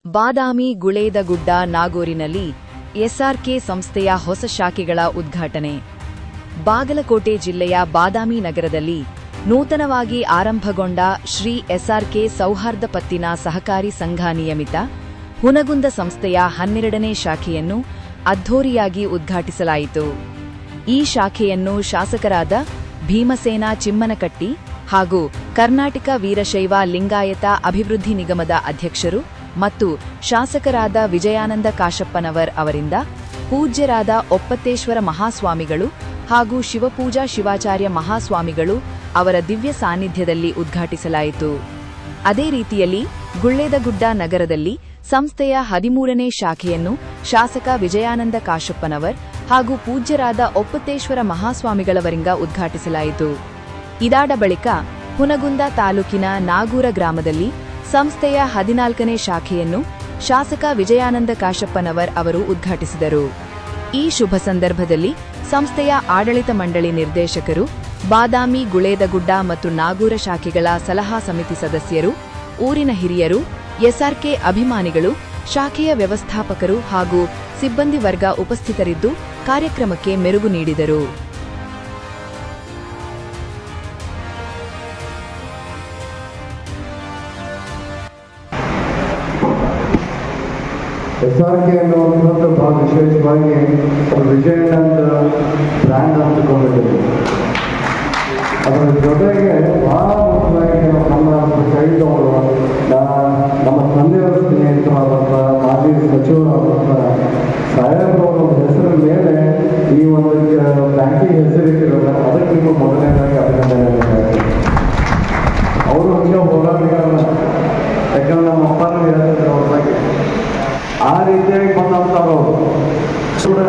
ಬಾದಾಮಿ Guledagudda ನಾಗೂರಿನಲ್ಲಿ SRK ಸಂಸ್ಥೆಯ ಹೊಸ ಶಾಖೆಗಳ ಉದ್ಘಾಟನೆ. ಬಾಗಲಕೋಟೆ ಜಿಲ್ಲೆಯ ಬಾದಾಮಿ ನಗರದಲ್ಲಿ ನೂತನವಾಗಿ ಆರಂಭಗೊಂಡ ಶ್ರೀ ಎಸ್ಆರ್ಕೆ ಸೌಹಾರ್ದ ಪತ್ತಿನ ಸಹಕಾರಿ ಸಂಘ ನಿಯಮಿತ ಹುನಗುಂದ ಸಂಸ್ಥೆಯ 12ನೇ ಶಾಖೆಯನ್ನು ಅದ್ಧೂರಿಯಾಗಿ ಉದ್ಘಾಟಿಸಲಾಯಿತು. ಈ ಶಾಖೆಯನ್ನು ಶಾಸಕರಾದ ಭೀಮಸೇನ ಚಿಮ್ಮನಕಟ್ಟಿ ಹಾಗೂ ಕರ್ನಾಟಕ ವೀರಶೈವ ಲಿಂಗಾಯತ ಅಭಿವೃದ್ಧಿ ನಿಗಮದ ಅಧ್ಯಕ್ಷರು ಮತ್ತು ಶಾಸಕರಾದ ವಿಜಯಾನಂದ ಕಾಶಪ್ಪನವರ್ ಅವರಿಂದ ಪೂಜ್ಯರಾದ ಒಪ್ಪತ್ತೇಶ್ವರ ಮಹಾಸ್ವಾಮಿಗಳು ಹಾಗೂ ಶಿವಪೂಜಾ ಶಿವಾಚಾರ್ಯ ಮಹಾಸ್ವಾಮಿಗಳು ಅವರ ದಿವ್ಯ ಸಾನ್ನಿಧ್ಯದಲ್ಲಿ ಉದ್ಘಾಟಿಸಲಾಯಿತು. ಅದೇ ರೀತಿಯಲ್ಲಿ ಗುಳ್ಳೇದಗುಡ್ಡ ನಗರದಲ್ಲಿ ಸಂಸ್ಥೆಯ 13ನೇ ಶಾಖೆಯನ್ನು ಶಾಸಕ ವಿಜಯಾನಂದ ಕಾಶಪ್ಪನವರ್ ಹಾಗೂ ಪೂಜ್ಯರಾದ ಒಪ್ಪತ್ತೇಶ್ವರ ಮಹಾಸ್ವಾಮಿಗಳವರಿಂದ ಉದ್ಘಾಟಿಸಲಾಯಿತು. ಇದಾದ ಬಳಿಕ ಹುನಗುಂದ ತಾಲೂಕಿನ ನಾಗೂರ ಗ್ರಾಮದಲ್ಲಿ ಸಂಸ್ಥೆಯ 14ನೇ ಶಾಖೆಯನ್ನು ಶಾಸಕ ವಿಜಯಾನಂದ ಕಾಶಪ್ಪನವರ್ ಅವರು ಉದ್ಘಾಟಿಸಿದರು. ಈ ಶುಭ ಸಂದರ್ಭದಲ್ಲಿ ಸಂಸ್ಥೆಯ ಆಡಳಿತ ಮಂಡಳಿ ನಿರ್ದೇಶಕರು, ಬಾದಾಮಿ ಗುಳೇದಗುಡ್ಡ ಮತ್ತು ನಾಗೂರ ಶಾಖೆಗಳ ಸಲಹಾ ಸಮಿತಿ ಸದಸ್ಯರು, ಊರಿನ ಹಿರಿಯರು, ಎಸ್ಆರ್ಕೆ ಅಭಿಮಾನಿಗಳು, ಶಾಖೆಯ ವ್ಯವಸ್ಥಾಪಕರು ಹಾಗೂ ಸಿಬ್ಬಂದಿ ವರ್ಗ ಉಪಸ್ಥಿತರಿದ್ದು ಕಾರ್ಯಕ್ರಮಕ್ಕೆ ಮೆರುಗು ನೀಡಿದರು. ಎಸ್ಆರ್ಕೆ ಅನ್ನುವಂಥದ್ದು ಬಹಳ ವಿಶೇಷವಾಗಿ ವಿಜಯಾನಂದ ಬ್ರ್ಯಾಂಡ್ ಅಂತಕೊಂಡಿದೆ. ಅದರ ಜೊತೆಗೆ ಬಹಳ ಮುಖ್ಯವಾಗಿ ನಮ್ಮ ಕೈದವರು ನಮ್ಮ ತಂದೆಯವರ ಸ್ನೇಹಿತರಾದಂಥ ಮಾಜಿ ಸಚಿವರಾದಂಥ ಸಾಹೇಬ್ರವರ ಹೆಸರ ಮೇಲೆ ಈ ಒಂದು ಬ್ಯಾಂಕಿಂಗ್ ಹೆಸರಿಟ್ಟಿರೋದು, ಅದಕ್ಕೆ ನಿಮ್ಮ ಮೊದಲನೇದಾಗಿ ಅಭಿನಂದನೆ. ಅವರು ಹಂಗೆ ಹೋರಾಟಗಾರನ, ಯಾಕಂದ್ರೆ ನಮ್ಮ ಅಪ್ಪನ ಹೇಳ್ತಿದ್ರು ಅವ್ರ ಬಗ್ಗೆ ಆ ರೀತಿಯಾಗಿ ಬಂದಂಥವ್ರು ಕೂಡ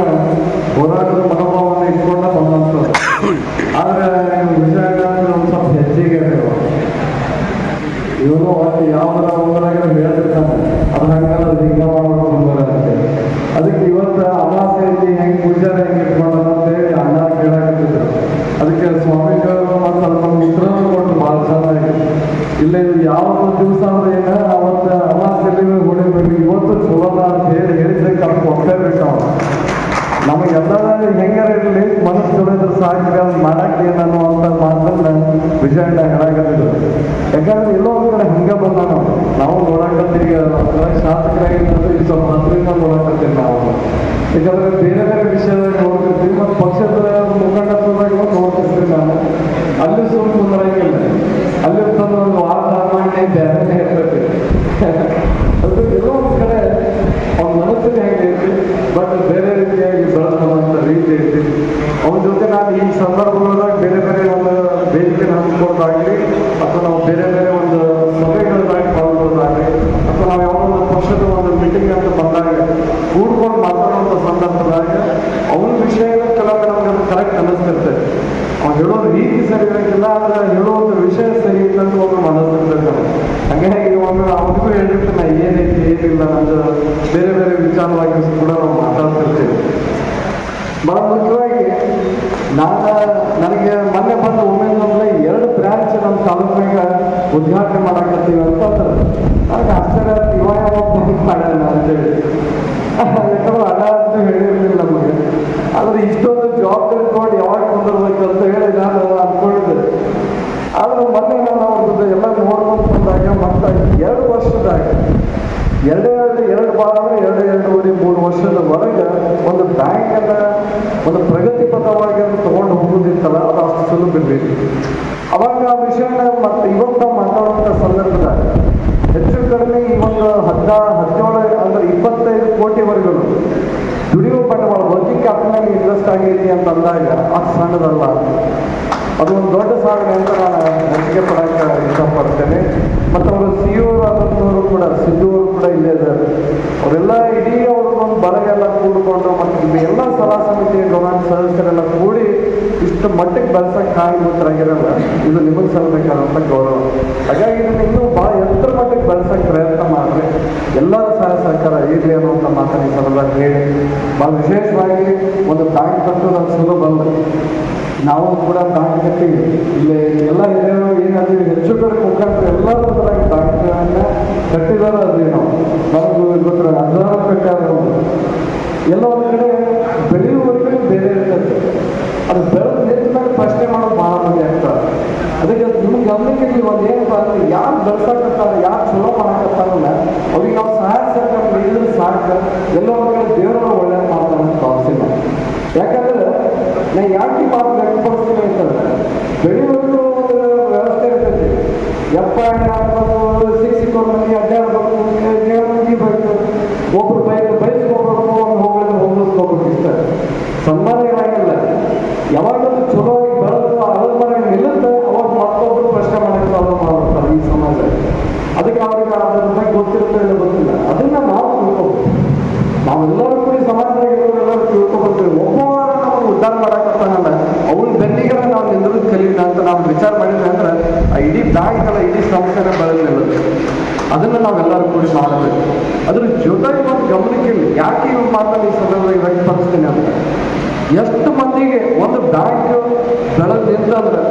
ಹೋರಾಟದ ಮನೋಭಾವವನ್ನು ಇಟ್ಕೊಂಡ ಬಂದಂಥವ್ರು. ಆದರೆ ವಿಜಯನಗರ ಒಂದು ಸ್ವಲ್ಪ ಹೆಚ್ಚಿಗೆ ಇವನು ಯಾವ್ದಾರ ಒಂದರಾಗ ಹೇಳ್ತಿರ್ತಾನೆ, ಅದು ಹಂಗಲ್ಲ ಹಿಂಗ ಮಾಡ್ಕೊಂಡು. ಅದಕ್ಕೆ ಇವತ್ತು ಅಮಾಸೆಯಲ್ಲಿ ಹೆಂಗೆ ಪೂಜಾರ ಹೆಂಗೆ ಇಟ್ಕೊಂಡ ಅಂತೇಳಿ ಅಣ್ಣ ಕೇಳಾಕತ್ತಿದ್ರು. ಅದಕ್ಕೆ ಸ್ವಾಮಿಗಳು ಮತ್ತು ಸ್ವಲ್ಪ ಮಿತ್ರರು ಕೊಟ್ಟು ಭಾಳ ಚೆನ್ನಾಗಿ ಇಲ್ಲ ಇದು ಯಾವ ದಿವಸ ಅಂದ್ರೆ ಏನ ಅವತ್ತು ಅಮಾಸೆಯಲ್ಲಿ ಹೊಡಿಬೇಕು, ಇವತ್ತು ಚಲೋದ ಅಂತ ಹೇಳಿದ್ದಕ್ಕೆ ಅವ್ರು ಕೊಟ್ಟೇಬೇಕು. ಅವ್ರು ನಮಗೆಲ್ಲರ ಹೆಂಗಾರ ಇರಲಿ ಮನಸ್ಸು ತೊಳೆದ್ರೆ ಸಾಕು ಮಾಡಕ್ಕೆ ಅನ್ನುವಂಥ ಮಾತನ್ನ ವಿಜಯಣ್ಣ ಹೇಳಾಕತ್ತಿದ್ರು. ಯಾಕಂದ್ರೆ ಎಲ್ಲೋ ಒಂದು ಕಡೆ ಹಂಗೆ ಬಂದ ನಾವು ನೋಡಾಕತ್ತೀವಿ, ಶಾಸಕರಾಗಿ ಸ್ವಲ್ಪ ಹತ್ತಿರ ನೋಡಾಕತ್ತೀವಿ ನಾವು. ಯಾಕಂದ್ರೆ ಬೇರೆ ಬೇರೆ ವಿಷಯದಾಗ ನೋಡ್ತಿರ್ತೀವಿ ಮತ್ತು ಪಕ್ಷದ ಮುಖಂಡತ್ವದಾಗ ನೋಡ್ತಿರ್ತೀವಿ. ನಾನು ಅಲ್ಲಿ ಸುಮ್ಮನೆ ಕುಂದ್ರಂಗಿಲ್ಲ, ಅಲ್ಲಿ ತಂದು ಒಂದು ವಾರದ ಮಾಡಿ ಬೇರೆ ಇರ್ತೈತಿ. ಅದು ಎಲ್ಲೋ ಒಂದು ಕಡೆ ಅವ್ನ ಮನಸ್ಸಿಗೆ ಹೆಂಗೆ ಐತಿ, ಬಟ್ ಬೇರೆ ರೀತಿಯಾಗಿ ಬೆಳೆಸುವಂಥ ರೀತಿ ಐತಿ. ಅವನ ಜೊತೆ ನಾನು ಈ ಸಂದರ್ಭಗಳಾಗ ಬೇರೆ ಬೇರೆ ಒಂದು ವೇದಿಕೆ ಹಂಚ್ಕೊಡೋದಾಗಲಿ ಅಥವಾ ನಾವು ಬೇರೆ ಬೇರೆ ಒಂದು ಸಭೆಗಳಾಗಿ ಪಾಲ್ಗೊಳ್ಳೋದಾಗಲಿ ಅಥವಾ ನಾವು ಯಾವುದೋ ಒಂದು ಪಕ್ಷದ ಒಂದು ಮೀಟಿಂಗ್ ಅಂತ ಬಂದಾಗ ಕೂಡ್ಕೊಂಡು ಮಾತಾಡುವಂಥ ಸಂದರ್ಭದಾಗ ಅವನ ವಿಷಯಗಳ ಕೆಲವೊಮ್ಮೆ ನಮ್ಗೆ ಅದು ಕರೆಕ್ಟ್ ಅನ್ನಿಸ್ತಿರ್ತದೆ. ಅವ್ನು ಹೇಳೋ ರೀತಿ ಸರಿ ಇರೋಕ್ಕಿಲ್ಲ, ಆದರೆ ಹೇಳೋ ಒಂದು ವಿಷಯ ಸರಿ ಇಲ್ಲ ಅಂತ ಒಮ್ಮೆ ಮನಸ್ಸಿರ್ತದೆ. ಹಾಗಾಗಿ ಒಮ್ಮೆ ಅವನಿಗೂ ಹೇಳಿರ್ತೀನಿ ನಾ ಏನೈತಿ ಏನಿಲ್ಲ ಅಂತ ಬೇರೆ ಬೇರೆ ವಿಚಾರವಾಗಿ ಕೂಡ ನಾವು ಮಾತಾಡ್ತಿರ್ತೀವಿ. ಬಹಳ ಮುಖ್ಯವಾಗಿ ನನಗೆ ಮೊನ್ನೆ ಬಂದು ಒಮ್ಮೆ 2 ಬ್ರಾಂಚ್ ನಮ್ಮ ತಾಲೂಕಿನಾಗ ಉದ್ಘಾಟನೆ ಮಾಡಾಕತ್ತೀವಿ ಅಂತಂದ್ರೆ ನನಗೆ ಆಶ್ಚರ್ಯ ಯಾವ ಮಾಡ್ಯಾನ ಅಂತೇಳಿ. ಯಾಕಂದ್ರೆ ಅಡ ಅಂತ ಹೇಳಿರ್ಲಿಲ್ಲ ನಮಗೆ. ಆದರೆ ಇಷ್ಟೊಂದು ಜವಾಬ್ದಾರಿ ತಗೊಂಡು ಯಾವಾಗ ಕುಂದಿರ್ಬೇಕು ಅಂತ ಹೇಳಿ ನಾನು ಅಂದ್ಕೊಂಡಿದ್ದೆ. ಆದ್ರೆ ಮೊನ್ನೆ ನಾನು ಅವ್ರದ್ದು ಎಲ್ಲ ನೋಡ್ಕೊಂಡು ಬಂದಾಗ ಮತ್ತೆ 2 ವರ್ಷದಾಗ 2 ಬಾರ 2.5-3 ವರ್ಷದವರೆಗೆ ಒಂದು ಬ್ಯಾಂಕನ್ನು ಒಂದು ಪ್ರಗತಿ ಪಥವಾಗಿ ತಗೊಂಡು ಹೋಗೋದಿತ್ತಲ್ಲ, ಅದು ಅಷ್ಟು ಸುಲಭ ಇರಬೇಕು. ಅವಾಗ ಆ ವಿಷಯನ ಮತ್ತೆ ಇವತ್ತು ಮಾತಾಡುವಂಥ ಸಂದರ್ಭದಾಗ ಹೆಚ್ಚು ಕಡಿಮೆ ಈ ಒಂದು 17 ಅಂದ್ರೆ 25 ಕೋಟಿವರೆಗೂ ದುಡಿಯುವ ಬಂಡವಾಳ ವರ್ಕಿಂಗ್ ಕ್ಯಾಪಿಟಲ್ ಇನ್ವೆಸ್ಟ್ ಆಗೈತಿ ಅಂತ ಅಂದಾಗ ಅದು ಸಣ್ಣದಲ್ಲ, ಅದು ಒಂದು ದೊಡ್ಡ ಸಾಧನೆ ಅಂತ ನಾನು ಮೆಚ್ಚುಗೆ ಪಡೋಕ್ಕೆ ಇಷ್ಟಪಡ್ತೇನೆ. ಮತ್ತು ಅವರು CEO ಆದಂಥವರು ಕೂಡ ಸಿದ್ದು ಅವರು ಕೂಡ ಇಲ್ಲೇ ಇದ್ದಾರೆ. ಅವರೆಲ್ಲ ಇಡೀ ಅವ್ರಿಗೊಂದು ಬಲಗೆಲ್ಲ ಕೂಡಿಕೊಂಡು ಮತ್ತು ಎಲ್ಲ ಸಲಹಾ ಸಮಿತಿಯ ಗೌರವ ಸದಸ್ಯರೆಲ್ಲ ಕೂಡಿ ಇಷ್ಟು ಮಟ್ಟಿಗೆ ಬೆಳೆಸೋಕ್ಕೆ ಕಾರಣಭೂತರಾಗಿರಲ್ಲ, ಇದು ನಿಮಗೆ ಸಲ್ಲಬೇಕಾದಂಥ ಗೌರವ. ಹಾಗಾಗಿ ಇದನ್ನು ಇನ್ನೂ ಭಾಳ ಎತ್ತರ ಮಟ್ಟಿಗೆ ಬೆಳೆಸೋಕ್ಕೆ ಪ್ರಯತ್ನ ಮಾಡಿದ್ರೆ ಎಲ್ಲರ ಸಹಾಯ ಸಹಕಾರ ಇರಲಿ ಅನ್ನುವಂಥ ಮಾತನ್ನು ಈ ಸಂದರ್ಭದಲ್ಲಿ ಹೇಳಿ, ಭಾಳ ವಿಶೇಷವಾಗಿ ಒಂದು ಬ್ಯಾಂಕ್ ಕಟ್ಟೋದು ಅದು ಸುಲಭ ಅಲ್ಲ. ನಾವು ಕೂಡ ಬ್ಯಾಂಕ್ ಕಟ್ಟಿವಿ, ಇಲ್ಲಿ ಎಲ್ಲ ಏನಾದ್ರೂ ಹೆಚ್ಚು ಕಡೆ ಮುಖಂಡರು ಎಲ್ಲರೂ ಬ್ಯಾಂಕ್ಗಳನ್ನು ಕಟ್ಟಿದಾರ ಅದ್ರಿ ನಾವು ನಮ್ಗೆ ಗೊತ್ತಿರ ಅರ್ಧ ಕಟ್ಟಾರ ಎಲ್ಲ ಒಂದು ಕಡೆ ಬೆಳೆಯುವವರೆಗೂ ಬೇರೆ ಇರ್ತದೆ. ಅದು ಬೆಳೆದು ನಿಂತಾಗ ಪ್ರಶ್ನೆ ಮಾಡೋದು ಭಾಳ ಮಂದಿ ಆಗ್ತಾರೆ. ಅದಕ್ಕೆ ನಿಮ್ಗೆ ಗಮನಕ್ಕೆ ಒಂದು ಏನಪ್ಪ ಅಂದ್ರೆ ಯಾರು ಬೆಳ್ಸಕತ್ತಾರ, ಯಾರು ಚಲೋ ಮಾಡಕತ್ತಾರಲ್ಲ ಅವ್ರಿಗೆ ನಾವು ಸಹಾಯ ಸರ್ಕಾರ ಇದ್ರೆ ಸಾಕು. ಎಲ್ಲ ಒಂದು ಕಡೆ ದೇವರನ್ನ ಒಳ್ಳೆಯ ಮಾಡ್ತಾನೆ ಅಂತ ಭಾವಿಸಿಲ್ಲ. ಯಾಕಂದ್ರೆ ನಾ ಯಾಕೆ ಮಾತು ವ್ಯಕ್ತಪಡಿಸ್ತೀನಿ ಅಂತಂದ್ರೆ ಬೆಳೆಯುವಷ್ಟು ಒಂದು ವ್ಯವಸ್ಥೆ ಇರ್ತೈತಿ. ಎಪ್ಪ ಸಿಕ್ಕಿಕೊಂಡು ಮಂದಿ ಅಡ್ಡಾಡ್ಬೇಕು, ಮುಗಿಬೇಕು, ಒಬ್ರು ಬಯಸ್ಕೋಬೇಕು, ಹೋಗ್ಲಿಸ್ಕೋಬೇಕು ಇಷ್ಟ ಸನ್ಮಾನ ಇರಾಗಿಲ್ಲ. ಯಾವಾಗಲೂ ಚಲೋ ಆಗಿ ಬೆಳೆದು ಅಳದ ಮರ ನಿಲ್ಲುತ್ತೆ, ಅವಾಗ ಮತ್ತೊಬ್ಬರು ಪ್ರಶ್ನೆ ಮಾಡಕ್ಕೆ ಅವ್ರು ಮಾಡ್ತಾರೆ ಈ ಸಮಾಜದಲ್ಲಿ. ಅದಕ್ಕೆ ಅವ್ರಿಗೆ ಅದ್ರ ಬಗ್ಗೆ ಗೊತ್ತಿರುತ್ತೆ ಇಲ್ಲ ಗೊತ್ತಿಲ್ಲ, ಅದನ್ನ ನಾವು ತಿಳ್ಕೊಬೇಕು. ನಾವೆಲ್ಲರೂ ಕೂಡ ಸಮಾಜದಾಗ ಎಲ್ಲರೂ ತಿಳ್ಕೊಬರ್ತೀವಿ. ಒಬ್ಬವಾರ ನಾವು ಉದ್ಧಾರ ಮಾಡಕತ್ತಾನಲ್ಲ ಅವ್ನ ಬೆನ್ನಿಗೆಲ್ಲ ನಾವು ನಿಂದ್ರದ್ದು ಕಲಿಯೋಣ ಅಂತ ನಾವು ವಿಚಾರ ಮಾಡಿದ್ರೆ ಅಂದ್ರೆ ಆ ಇಡೀ ಬ್ಯಾಂಕ್ಗಳ ಇಡೀ ಸಂಸ್ಥೆನ ಬೆಳೆದಿಲ್ಲ. ಅದನ್ನ ನಾವೆಲ್ಲರೂ ಕೂಡಿ ಮಾಡಬೇಕು. ಅದ್ರ ಜೊತೆಗೆ ಒಂದು ಗಮನಕ್ಕೆ ಯಾಕೆ ಇವ್ರು ಮಾತನ್ನು ಈ ಸಂದರ್ಭದಲ್ಲಿ ವ್ಯಕ್ತಪಡಿಸ್ತೀನಿ ಅಂತ, ಎಷ್ಟು ಮಂದಿಗೆ ಒಂದು ಬ್ಯಾಂಕ್ ಬೆಳೆದು ನಿಂತಂದ್ರೆ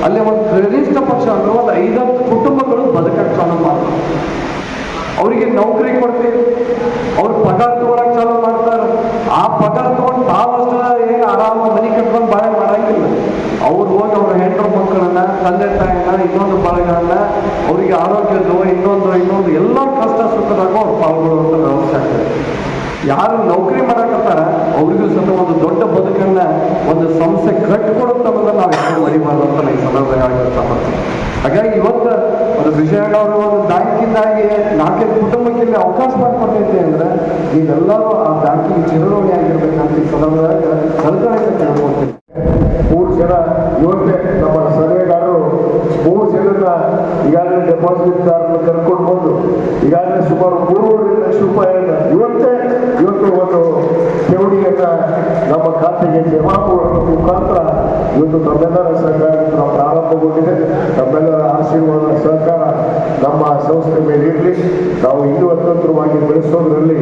ಅಲ್ಲಿ ಒಂದು ಕನಿಷ್ಠ ಪಕ್ಷ ಅಂದ್ರೆ ಒಂದು 5-10 ಕುಟುಂಬಗಳು ಬದುಕಕ್ಕೆ ಚಾಲು ಮಾಡ್ತಾರೆ. ಅವರಿಗೆ ನೌಕರಿ ಕೊಡ್ತೀವಿ, ಅವ್ರ ಪಗಾರ ತಗೊಳಕ್ ಚಾಲು ಮಾಡ್ತಾರೆ. ಆ ಪಗಾರ ತಗೊಂಡು ತಾವಷ್ಟ ಏನು ಆರಾಮ ಮನೆ ಕಟ್ಕೊಂಡು ಬಾಳೆ ಮಾಡಂಗಿಲ್ಲ. ಅವ್ರು ಹೋಗಿ ಅವ್ರ ಹೆಂಡರು ಮಕ್ಕಳನ್ನ, ತಂದೆ ತಾಯಿನ, ಇನ್ನೊಂದು ಬಳಗನ್ನ, ಅವರಿಗೆ ಆರೋಗ್ಯದ ಇನ್ನೊಂದು ಎಲ್ಲ ಕಷ್ಟ ಸುಖದಾಗ ಅವ್ರು ಪಾಲ್ಗೊಳ್ಳುವಂಥ ವ್ಯವಸ್ಥೆ ಆಗ್ತದೆ. ಯಾರು ನೌಕರಿ ಮಾಡಕತ್ತಾರ ಅವ್ರಿಗೂ ಸಹ ಒಂದು ದೊಡ್ಡ ಬದುಕನ್ನ ಒಂದು ಸಂಸ್ಥೆ ಕಟ್ಟಿಕೊಡುತ್ತನ್ನೋದನ್ನ ನಾವು ಯಾರು ಮರಿಬಾರ್ದು ಅಂತ ಈ ಸಂದರ್ಭದಲ್ಲಿ ಆಗಿರ್ತಾರೆ. ಹಾಗಾಗಿ ಇವತ್ತು ಒಂದು ವಿಷಯಗಳು ಒಂದು ಬ್ಯಾಂಕಿಂದಾಗಿ 4 ಕುಟುಂಬಕ್ಕೆ ಅವಕಾಶ ಮಾಡಿಕೊಟ್ಟೈತೆ ಅಂದ್ರೆ ನೀವೆಲ್ಲರೂ ಆ ಬ್ಯಾಂಕಿಗೆ ಚಿರಋಣಿ ಆಗಿರ್ಬೇಕಂತ ಈ ಸಂದರ್ಭದಾಗ ಕಲ್ಕಳಿಸಿ ಕೇಳ್ಕೊಳ್ತೀನಿ. 3 ಜನ ಇವತ್ತೇ ನಮ್ಮ ಸಲಹೆಗಾರರು 3 ಜನರನ್ನ ಈಗಾಗಲೇ ಡೆಪಾಸಿಟ್ ಕರ್ಕೊಂಡು ಬಂದು ಈಗಾಗಲೇ ಸುಮಾರು 3.5 ಲಕ್ಷ ರೂಪಾಯಿಯನ್ನ ಇವತ್ತು ಒಂದು ಠೇವಣಿಯನ್ನ ನಮ್ಮ ಖಾತೆಗೆ ಜಮಾ ಮಾಡುವ ಮುಖಾಂತರ ಇವತ್ತು ತಮ್ಮೆಲ್ಲರ ಸಹಕಾರದಿಂದ ಪ್ರಾರಂಭಗೊಂಡಿದೆ. ತಮ್ಮೆಲ್ಲರ ಆಶೀರ್ವಾದ ಸಹಕಾರ ನಮ್ಮ ಸಂಸ್ಥೆ ಮೇಲೆ ಇರಲಿ. ನಾವು ಇನ್ನೂ ಅತಂತ್ರವಾಗಿ ಬೆಳೆಸೋದ್ರಲ್ಲಿ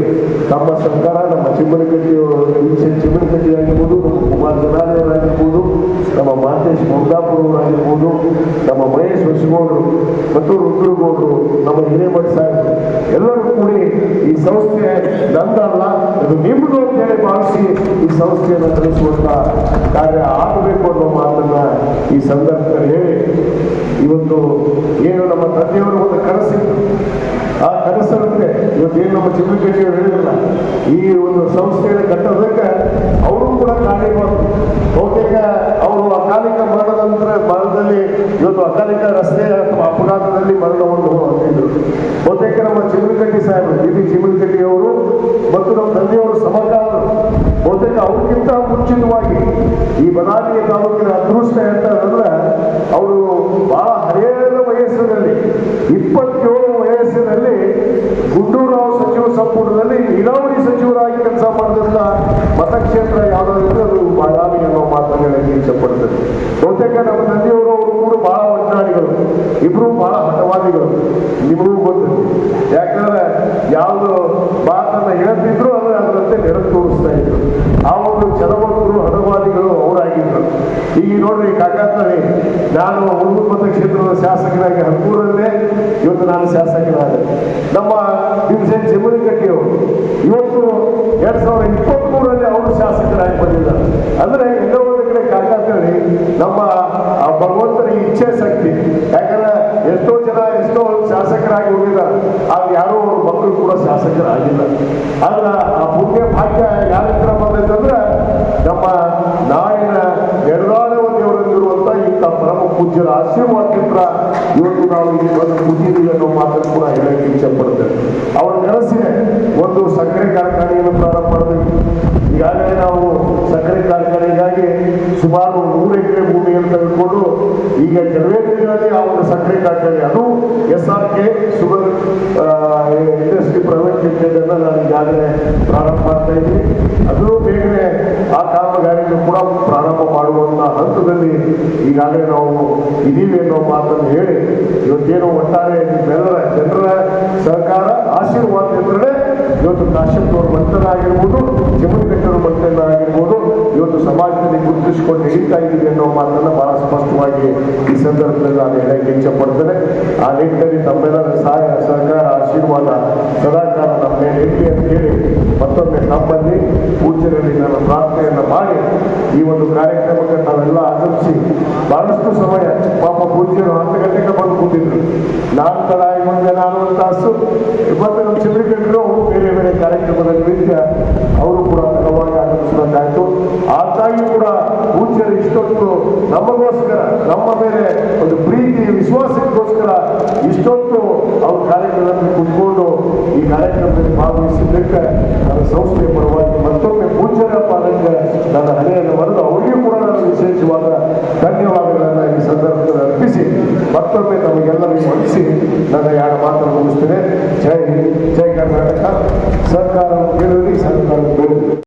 ತಮ್ಮ ಸರ್ಕಾರ, ನಮ್ಮ ಚಿಮ್ಮನಕಟ್ಟಿ ಆಗಿರ್ಬೋದು, ನಮ್ಮ ಕುಮಾರ್ ಜನಾರ್ದನರಾಗಿರ್ಬೋದು, ನಮ್ಮ ಮಾತೇಶ್ ಮುರ್ದಾಪುರವರಾಗಿರ್ಬೋದು, ನಮ್ಮ ಮಹೇಶ್ ಹೊಸಗೌಡರು ಮತ್ತು ರುದ್ರಗೌಡರು, ನಮ್ಮ ಹಿರೇಮಠ ಸಾಹೇಬ್ ಎಲ್ಲರೂ ಕೂಡಿ ಈ ಸಂಸ್ಥೆ ನಂದಲ್ಲ, ಇದು ನಿಮ್ಮದು ಅಂತ ಹೇಳಿ ಭಾವಿಸಿ ಈ ಸಂಸ್ಥೆಯನ್ನು ನಡೆಸುವಂತ ಕಾರ್ಯ ಆಗಬೇಕು ಅನ್ನೋ ಮಾತನ್ನ ಈ ಸಂದರ್ಭದಲ್ಲಿ ಹೇಳಿ, ಇವತ್ತು ಏನು ನಮ್ಮ ತಂದೆಯವರು ಒಂದು ಕನಸಿತ್ತು, ಆ ಕನಸಂತೆ ಇವತ್ತೇನು ನಮ್ಮ ಚಿಮ್ಮನಕಟ್ಟಿಯವರು ಹೇಳಿರಲ್ಲ, ಈ ಒಂದು ಸಂಸ್ಥೆಯನ್ನು ಕಟ್ಟೋದಕ್ಕೆ ಅವರು ಕೂಡ ಕಾರಣೀಭೂತರು. ಬಹುತೇಕ ಅವರು ಅಕಾಲಿಕ ಮರಣದ ಮರಣದಲ್ಲಿ ಇವತ್ತು ಅಕಾಲಿಕ ರಸ್ತೆ ಅಥವಾ ಅಪಘಾತದಲ್ಲಿ ಮರಣವನ್ನು ಹೊಂದಿದ್ರು. ಬಹುತೇಕ ನಮ್ಮ ಚಿಮ್ಮನಕಟ್ಟಿ ಸಾಹೇಬರು, ಚಿಮ್ಮನಕಟ್ಟಿ ಅವರು ಮತ್ತು ನಮ್ಮ ತಂದೆಯವರು ಸಮಕಾಲರು. ಬಹುತೇಕ ಅವ್ರಿಗಿಂತ ಮುಂಚಿತವಾಗಿ ಈ ಬದಾಮಿ ತಾಲೂಕಿನ ಅದೃಷ್ಟ ಹೇಳ್ತಾರಂದ್ರೆ ಅವರು ಬಹಳ ಹರಿಯಾದ ವಯಸ್ಸಿನಲ್ಲಿ 27 ವಯಸ್ಸಿನಲ್ಲಿ ಗುಂಡೂರಾವ್ ಸಚಿವ ಸಂಪುಟದಲ್ಲಿ ನೀರಾವರಿ ಸಚಿವರಾಗಿ ಕೆಲಸ ಮಾಡಿದಂತ ಮತಕ್ಷೇತ್ರ ಯಾವುದಾದ್ರು ಅದು ಬಾದಾಮಿ ಅನ್ನೋ ಮಾತನ್ನು ಹೇಳಕ್ಕೆ ಇಚ್ಛಪಡ್ತದೆ. ಬಹುತೇಕ ನಮ್ಮ ತಂದೆಯವರು ಅವರು ಕೂಡ ಬಹಳ ಒಟ್ಟಾಡಿಗಳು, ಇಬ್ರು ಬಹಳ ಹಠವಾದಿಗಳು. ನಿಮಗೂ ಗೊತ್ತಿದೆ, ಯಾಕಂದ್ರೆ ಯಾವುದು ಮಾತನ್ನ ಹೇಳ್ತಿದ್ರು ಅದರಂತೆ ನೆರವು ತೋರಿಸ್ತಾ ಇದ್ರು. ಆ ಒಂದು ಚಲವರ್ತರು ಹಠವಾದಿಗಳು ಅವರಾಗಿದ್ರು. ಈಗ ನೋಡ್ರಿ ಕಾಕಾತಳಿ, ನಾನು ಹುಡುಗರ ಮತಕ್ಷೇತ್ರದ ಶಾಸಕರಾಗಿ ಹತ್ತೂರಲ್ಲೇ ಇವತ್ತು ನಾನು ಶಾಸಕರಾದೆ. ನಮ್ಮ ಭೀಮಸೇನ್ ಚಿಮ್ಮನಕಟ್ಟಿಯವರು ಇವತ್ತು 2023ರಲ್ಲಿ ಅವರು ಶಾಸಕರಾಗಿ ಬಂದಿದ್ದಾರೆ. ಅಂದ್ರೆ ಎಲ್ಲೋ ಒಂದು ಕಡೆ ಕಾಕಾತಳಿ ನಮ್ಮ ಭಗವಂತನ ಇಚ್ಛೆ ಶಕ್ತಿ. ಯಾಕಂದ್ರೆ ಎಷ್ಟೋ ಜನ ಶಾಸಕರಾಗಿ ಹೋಗಿದ್ದಾರೆ, ಆಗ ಯಾರೋ ಅವ್ರ ಮಕ್ಕಳು ಕೂಡ ಶಾಸಕರಾಗಿಲ್ಲ. ಆದ್ರೆ ಆ ಪುಣ್ಯ ಭಾಗ್ಯ ಯಾರ ಹತ್ರ ಬಂದೈತಂದ್ರೆ ನಮ್ಮ ನಾಡಿನ ಎಡದಾಳವಲ್ಲಿರುವಂತ ಇಂಥ ಪರಮ ಪೂಜ್ಯರ ಆಶೀರ್ವಾದದಿಂದ ಇವತ್ತು ನಾವು ಇಲ್ಲಿ ಬಂದು ಕೂತಿದ್ದೀವಿ ಅನ್ನೋ ಮಾತನ್ನು ಕೂಡ ಹೇಳಕ್ಕೆ ಇಚ್ಛೆ ಪಡ್ತೇವೆ. ಅವ್ರ ನೆನಸಿಗೆ ಒಂದು ಸಕ್ಕರೆ ಕಾರ್ಖಾನೆಯನ್ನು ಪ್ರಾರಂಭ ಮಾಡಬೇಕು. ಈಗಾಗಲೇ ನಾವು ಸಕ್ಕರೆ ಕಾರ್ಖಾನೆಗಾಗಿ ಸುಮಾರು 100 ಎಕರೆ ಭೂಮಿಯನ್ನು ತೆಗೆದುಕೊಂಡು ಈಗ ಕೆಲವೇ ದಿನಗಳಲ್ಲಿ ಆ ಒಂದು ಸಕ್ಕರೆ ಕಾರ್ಖಾನೆ, ಅದು SRK sugar industry private limited ಅನ್ನ ನಾನು ಈಗಾಗಲೇ ಪ್ರಾರಂಭ ಮಾಡ್ತಾ ಇದ್ದೀನಿ. ಅದು ಬೇಗನೆ ಆ ಕಾಮಗಾರಿಯನ್ನು ಕೂಡ ಪ್ರಾರಂಭ ಮಾಡುವಂತ ಹಂತದಲ್ಲಿ ಈಗಾಗಲೇ ನಾವು ಇದೀವಿ ಅನ್ನೋ ಮಾತನ್ನು ಹೇಳಿ, ಇವತ್ತೇನು ಒಟ್ಟಾರೆ ನಿಮ್ಮೆಲ್ಲರ ಜನರ ಸಹಕಾರ ಆಶೀರ್ವಾದದಿಂದಲೇ ಇವತ್ತು ಕಾಶ್ಯಪ್ ಅವ್ರ ಮಂತ್ರರಾಗಿರ್ಬೋದು, ಜಮೀನುಗಟ್ಟರು ಮಂತ್ರಿಯನ್ನ ಆಗಿರ್ಬೋದು ಇವತ್ತು ಸಮಾಜದಲ್ಲಿ ಗುರುತಿಸಿಕೊಂಡು ನಡೀತಾ ಇದ್ದೀವಿ ಅನ್ನೋ ಮಾತನ್ನ ಬಹಳ ಸ್ಪಷ್ಟವಾಗಿ ಈ ಸಂದರ್ಭದಲ್ಲಿ ನಾನು ಹೇಳಕ್ಕೆ ಇಚ್ಛೆ ಪಡ್ತೇನೆ. ಆ ನಿಟ್ಟಿನಲ್ಲಿ ತಮ್ಮೆಲ್ಲರ ಸಹಾಯ ಸಹಕಾರ ಆಶೀರ್ವಾದ ಸದಾಕಾಲ ನಮ್ಮ ಮೇಲೆ ಇರಲಿ ಅಂತ ಹೇಳಿ ಮತ್ತೊಮ್ಮೆ ತಮ್ಮಲ್ಲಿ ಪೂಜ್ಯರಲ್ಲಿ ನಾನು ಪ್ರಾರ್ಥನೆಯನ್ನ ಮಾಡಿ ಈ ಒಂದು ಕಾರ್ಯಕ್ರಮಕ್ಕೆ ನಾವೆಲ್ಲ ಆಗಮಿಸಿ ಬಹಳಷ್ಟು ಸಮಯ ಪಾಪ ಪೂಜ್ಯರು 10 ಗಂಟೆಗೆ ಬಂದು ಕೂತಿದ್ರು. ನಾನು ತಡ ಮುಂದೆ 4 ತಾಸು ಇವತ್ತು ನಮ್ಮ ಚಿತ್ರಕಟ್ಟರು ಬೇರೆ ಬೇರೆ ಕಾರ್ಯಕ್ರಮದ ನಿಮಿತ್ತ ಅವರು ಕೂಡ ತಡವಾಗಿ ಆಗಮಿಸಬೇಕಾಯ್ತು. ಆದಾಗಿ ಕೂಡ ಪೂಜ್ಯರು ಇಷ್ಟೊತ್ತು ನಮಗೋಸ್ಕರ ನಮ್ಮ ಮೇಲೆ ಒಂದು ಪ್ರೀತಿ ವಿಶ್ವಾಸಕ್ಕೋಸ್ಕರ ಇಷ್ಟೊತ್ತು ಅವ್ರ ಕಾರ್ಯಕ್ರಮದಲ್ಲಿ ಕುತ್ಕೊಂಡು ಈ ಕಾರ್ಯಕ್ರಮದಲ್ಲಿ ಭಾಗವಹಿಸಿದ್ದಕ್ಕೆ ನನ್ನ ಸಂಸ್ಥೆಯ ಪರವಾಗಿ ಮತ್ತೊಮ್ಮೆ ಪೂಜ್ಯರ ಪಾಲನೆಗೆ ನನ್ನ ಹಣೆಯನ್ನು ಬರೆದು ಅವರಿಗೂ ಕೂಡ ನಾನು ವಿಶೇಷವಾದ ಧನ್ಯವಾದಗಳನ್ನು ಈ ಸಂದರ್ಭದಲ್ಲಿ ಅರ್ಪಿಸಿ ಮತ್ತೊಮ್ಮೆ ನಮಗೆಲ್ಲರಿಗೂ ವಂದಿಸಿ ನನ್ನ 2 ಮಾತನ್ನು ಮುಗಿಸ್ತೇನೆ. ಜೈ ಹಿಂದ್, ಜೈ ಕರ್ನಾಟಕ. ಸರ್ಕಾರ ಕೇಳಿದ್ರಿ, ಸರ್ಕಾರ ಬೆಳೆದಿದೆ.